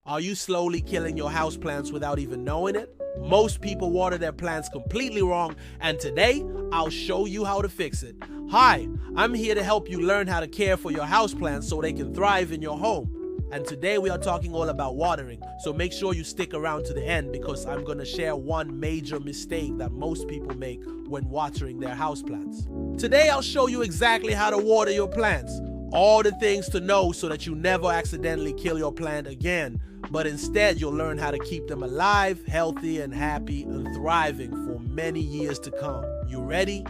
Are you slowly killing your houseplants without even knowing it? Most people water their plants completely wrong, and today I'll show you how to fix it. Hi, I'm here to help you learn how to care for your houseplants so they can thrive in your home. And today we are talking all about watering, so make sure you stick around to the end because I'm going to share one major mistake that most people make when watering their houseplants. Today I'll show you exactly how to water your plants, all the things to know so that you never accidentally kill your plant again, but instead you'll learn how to keep them alive, healthy, and happy and thriving for many years to come. You ready?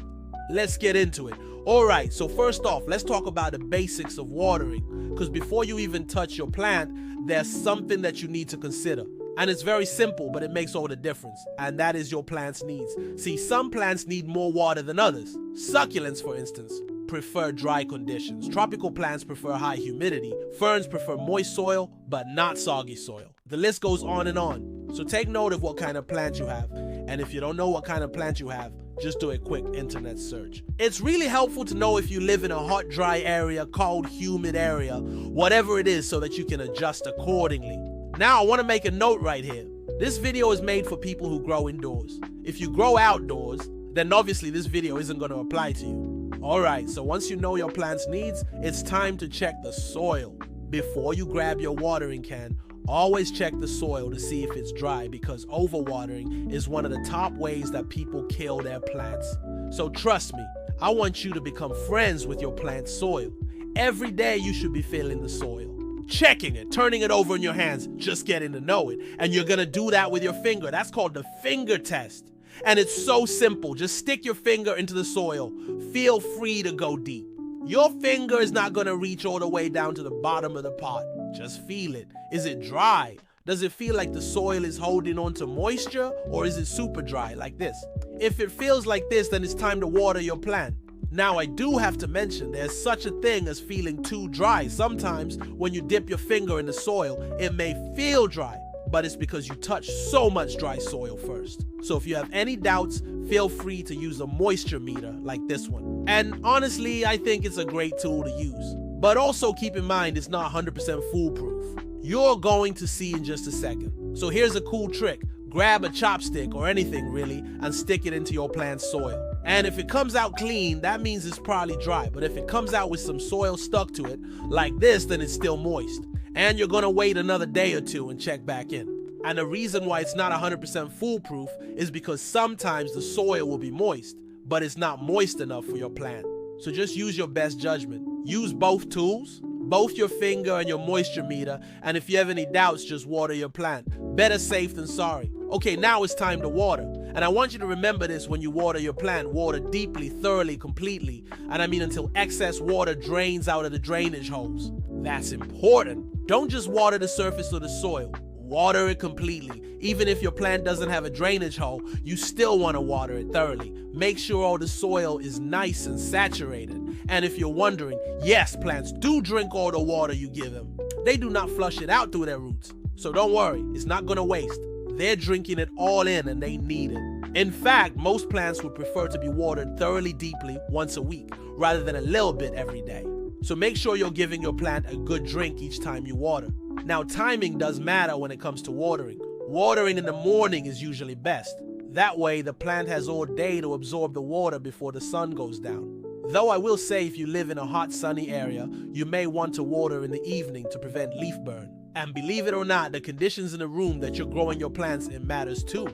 Let's get into it. Alright, so first off, let's talk about the basics of watering, because before you even touch your plant, there's something that you need to consider. And it's very simple, but it makes all the difference, and that is your plant's needs. See, some plants need more water than others. Succulents, for instance, prefer dry conditions. Tropical plants prefer high humidity. Ferns prefer moist soil, but not soggy soil. The list goes on and on. So take note of what kind of plant you have. And if you don't know what kind of plant you have, just do a quick internet search. It's really helpful to know if you live in a hot, dry area, cold, humid area, whatever it is, so that you can adjust accordingly. Now, I want to make a note right here. This video is made for people who grow indoors. If you grow outdoors, then obviously this video isn't going to apply to you. Alright, so once you know your plant's needs, it's time to check the soil. Before you grab your watering can, always check the soil to see if it's dry, because overwatering is one of the top ways that people kill their plants. So trust me, I want you to become friends with your plant's soil. Every day you should be feeling the soil, checking it, turning it over in your hands, just getting to know it. And you're gonna do that with your finger. That's called the finger test. And it's so simple. Just stick your finger into the soil. Feel free to go deep. Your finger is not gonna reach all the way down to the bottom of the pot. Just feel it. Is it dry? Does it feel like the soil is holding on to moisture, or is it super dry like this? If it feels like this, then it's time to water your plant. Now, I do have to mention there's such a thing as feeling too dry. Sometimes when you dip your finger in the soil, it may feel dry, but it's because you touched so much dry soil first. So if you have any doubts, feel free to use a moisture meter like this one. And honestly, I think it's a great tool to use. But also keep in mind it's not 100% foolproof. You're going to see in just a second. So here's a cool trick. Grab a chopstick or anything really and stick it into your plant's soil. And if it comes out clean, that means it's probably dry. But if it comes out with some soil stuck to it, like this, then it's still moist. And you're gonna wait another day or two and check back in. And the reason why it's not 100% foolproof is because sometimes the soil will be moist, but it's not moist enough for your plant. So just use your best judgment. Use both tools, both your finger and your moisture meter, and if you have any doubts, just water your plant. Better safe than sorry. Okay, now it's time to water. And I want you to remember this when you water your plant. Water deeply, thoroughly, completely. And I mean until excess water drains out of the drainage holes. That's important. Don't just water the surface of the soil. Water it completely. Even if your plant doesn't have a drainage hole, you still want to water it thoroughly. Make sure all the soil is nice and saturated. And if you're wondering, yes, plants do drink all the water you give them. They do not flush it out through their roots. So don't worry, it's not going to waste. They're drinking it all in and they need it. In fact, most plants would prefer to be watered thoroughly deeply once a week, rather than a little bit every day. So make sure you're giving your plant a good drink each time you water. Now, timing does matter when it comes to watering. Watering in the morning is usually best. That way, the plant has all day to absorb the water before the sun goes down. Though I will say if you live in a hot, sunny area, you may want to water in the evening to prevent leaf burn. And believe it or not, the conditions in the room that you're growing your plants in matters too.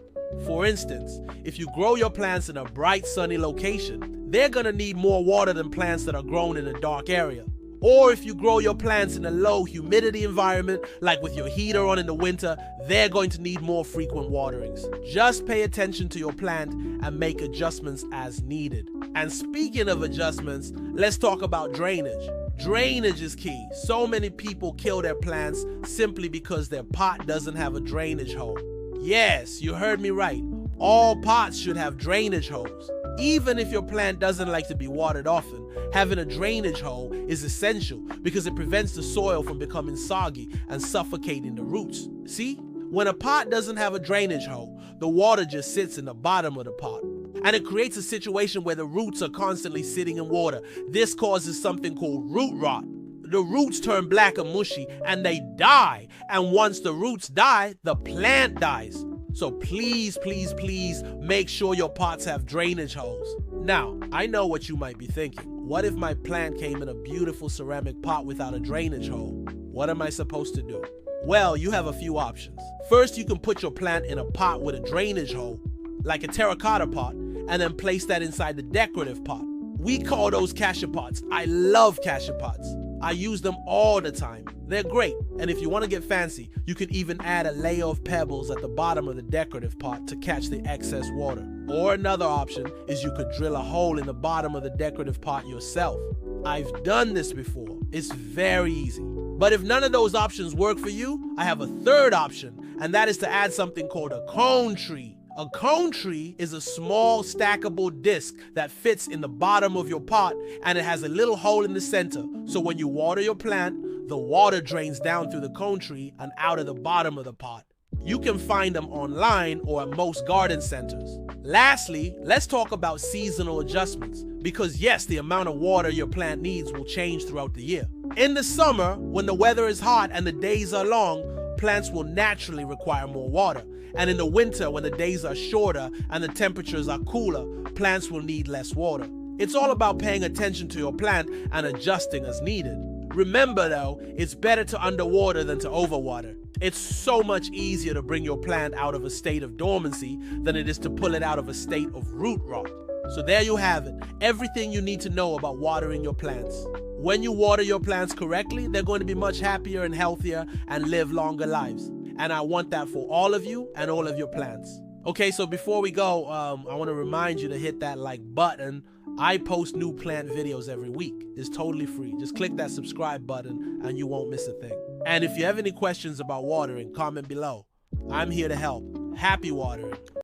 For instance, if you grow your plants in a bright, sunny location, they're gonna need more water than plants that are grown in a dark area. Or if you grow your plants in a low humidity environment, like with your heater on in the winter, they're going to need more frequent waterings. Just pay attention to your plant and make adjustments as needed. And speaking of adjustments, let's talk about drainage. Drainage is key. So many people kill their plants simply because their pot doesn't have a drainage hole. Yes, you heard me right. All pots should have drainage holes. Even if your plant doesn't like to be watered often, having a drainage hole is essential because it prevents the soil from becoming soggy and suffocating the roots. See? When a pot doesn't have a drainage hole, the water just sits in the bottom of the pot. And it creates a situation where the roots are constantly sitting in water. This causes something called root rot. the roots turn black and mushy and they die. And once the roots die, the plant dies. So please, please, please make sure your pots have drainage holes. Now, I know what you might be thinking. What if my plant came in a beautiful ceramic pot without a drainage hole? What am I supposed to do? Well, you have a few options. First, you can put your plant in a pot with a drainage hole, like a terracotta pot, and then place that inside the decorative pot. We call those cassia pots. I love cassia pots. I use them all the time. They're great. And if you want to get fancy, you can even add a layer of pebbles at the bottom of the decorative pot to catch the excess water. Or another option is you could drill a hole in the bottom of the decorative pot yourself. I've done this before. It's very easy. But if none of those options work for you, I have a third option, and that is to add something called a cone tree. A cone tree is a small stackable disc that fits in the bottom of your pot, and it has a little hole in the center. So when you water your plant, the water drains down through the cone tree and out of the bottom of the pot. You can find them online or at most garden centers. Lastly, let's talk about seasonal adjustments, because yes, the amount of water your plant needs will change throughout the year. In the summer, when the weather is hot and the days are long, plants will naturally require more water. And in the winter, when the days are shorter and the temperatures are cooler, plants will need less water. It's all about paying attention to your plant and adjusting as needed. Remember though, it's better to underwater than to overwater. It's so much easier to bring your plant out of a state of dormancy than it is to pull it out of a state of root rot. So there you have it, everything you need to know about watering your plants. When you water your plants correctly, they're going to be much happier and healthier and live longer lives. And I want that for all of you and all of your plants. Okay, so before we go, I want to remind you to hit that like button. I post new plant videos every week. It's totally free. Just click that subscribe button and you won't miss a thing. And if you have any questions about watering, comment below. I'm here to help. Happy watering.